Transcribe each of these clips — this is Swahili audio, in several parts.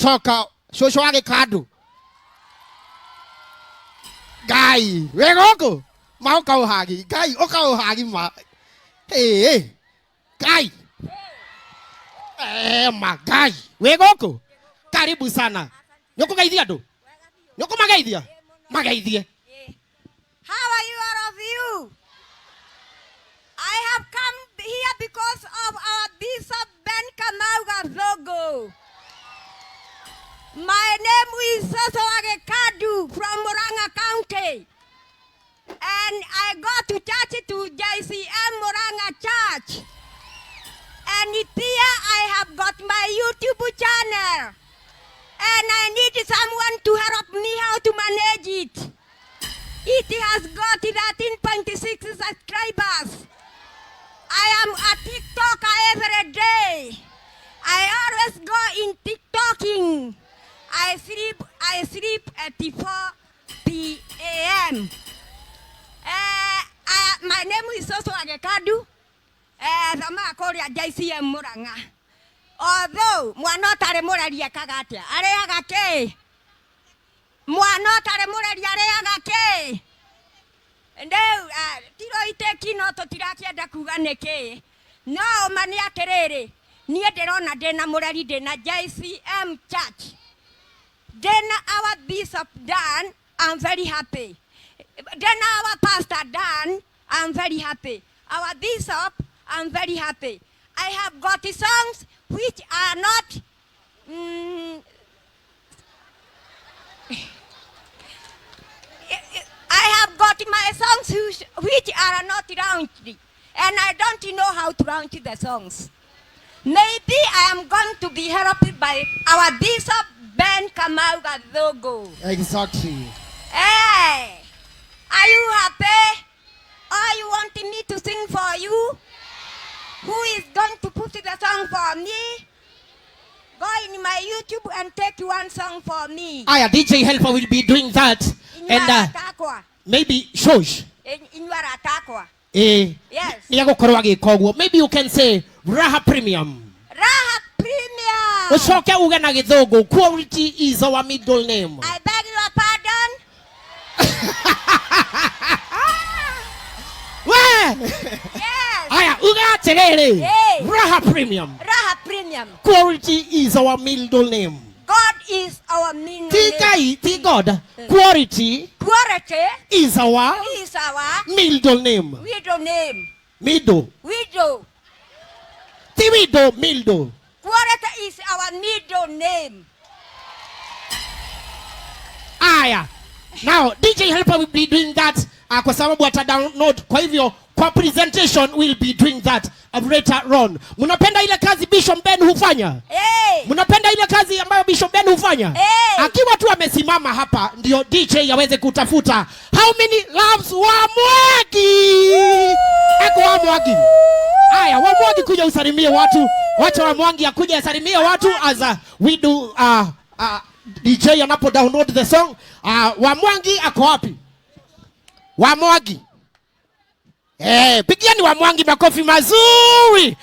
toka shosho wake kadu gai wegoko mauka uhagi gai oka uhagi ma hey gai magai wegoko karibu sana nyoko gaithia ndo nyoko magaithia. How are you, all of you? I have come here because of our Bishop Ben Kamau Gazogo. My name is Sosoage Kadu from Murang'a County. And I go to church to JCM Murang'a Church. And here I have got my YouTube channel. And I need someone to help me how to manage it. It has got 13.6 subscribers. I am a TikToker every day. I always go in TikToking. I sleep at 4 p.m. My name is Sosoage Kadu. Rama Korea JCM Murang'a. Although mwana tare muraria kagatia areaga ke mwana tare muraria areaga ke ndeu tiro iteki no totirakienda kuga niki no mani atiriri nie ndirona ndina murari ndina JCM Church ndina our Bishop Dan. I'm very happy. Ndina our Pastor Dan. I'm very happy. Our Bishop. I'm very happy. I have got songs which are not I have got my songs which are not raunchy, and I don't know how to launch the songs. Maybe I am going to be helped by our Bishop Ben Kamau Gazogo. Exactly. Hey, are you happy? Or you want me to sing for you? Who is going to put the song for me? Go in my YouTube and take one song for me. Aya, DJ Helper will be doing that. And maybe Shosh. In your atakwa. Yes. Maybe you can say Raha Premium. Raha Premium. Ushoke ugana githogo. Quality is our middle name. I beg your pardon. Yes. Aya, uga terere. Raha Premium. Raha Premium. Quality is our middle name. God is our middle name. God. Quality is our middle name. Middle name. Middle. Widow. Middle. Quality is our middle name. Aya. Now, DJ Helper will be doing that. Kwa sababu ata download. Kwa hivyo, kwa presentation will be doing that later on. Munapenda ile kazi Bishop Ben hufanya? Munapenda ile kazi ambayo Bishop Ben hufanya? Akiwa tu amesimama hapa ndio DJ aweze kutafuta how many loves wa Mwangi. Eko wa Mwangi. Aya, wa Mwangi kuja usalimie watu. Wacha wa Mwangi akuja asalimie watu as we do DJ anapo download the song. Wa Mwangi ako wapi? Wa Mwangi. Pigiani wa Mwangi makofi mazuri.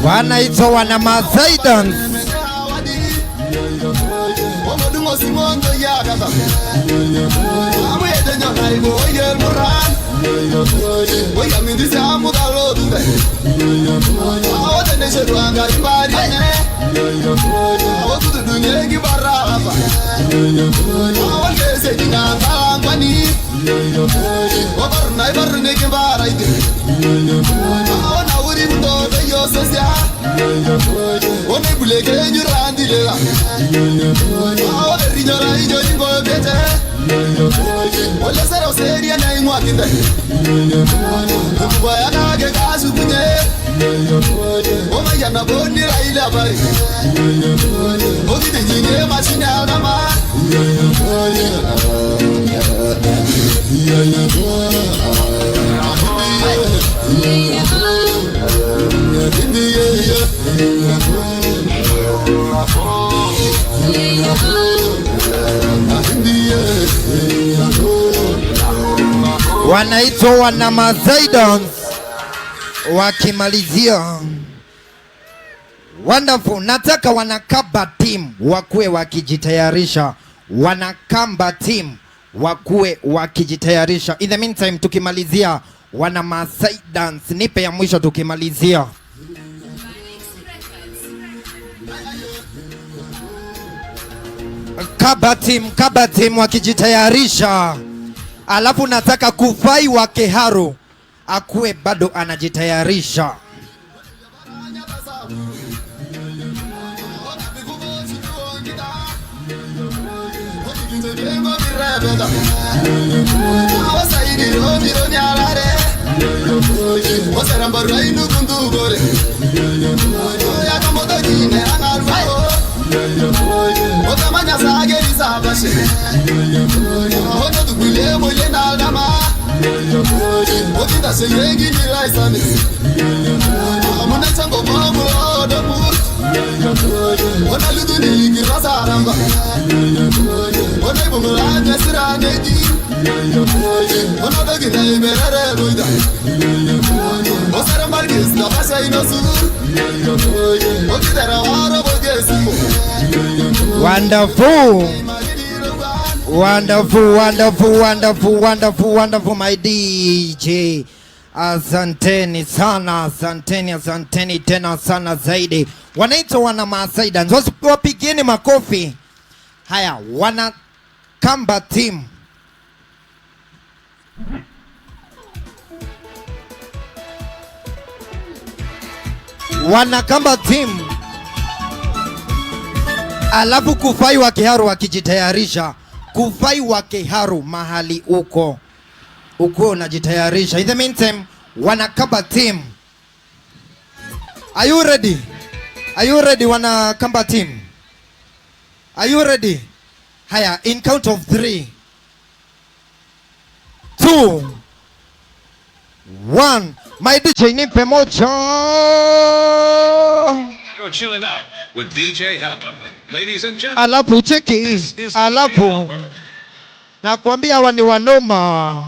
Wanaitwa wana Masaidans. Wanaitwa wana Masaidans. Wakimalizia wonderful. Nataka wanakamba team wakue wakijitayarisha. Wanakamba team wakue wakijitayarisha. In the meantime tukimalizia wana Masaidans, nipe ya mwisho tukimalizia. Kaba team wakijitayarisha. Alafu nataka Kufai wa Keharu akuwe bado anajitayarisha. Wonderful. Wonderful, wonderful, wonderful, wonderful, wonderful, my DJ. Asanteni sana, asanteni tena sana zaidi. Wanaitwa wana Maasai, wapigeni makofi. Haya, wana Kamba team. Wana Kamba team. Alafu Kufai wa Kiharu wakijitayarisha. Kufai wa Kiharu mahali uko unajitayarisha. In the meantime, wana Kamba team. Are you ready? Are you ready, wana Kamba team? Are you ready? Haya, in count of 3, 2, 1. My DJ nipe moja. You're chilling out with DJ Helpa. Ladies and gentlemen. Alafu cheki. Alafu nakwambia hawa ni wanoma.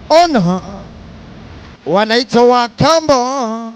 Ona wanaitwa Wakamba.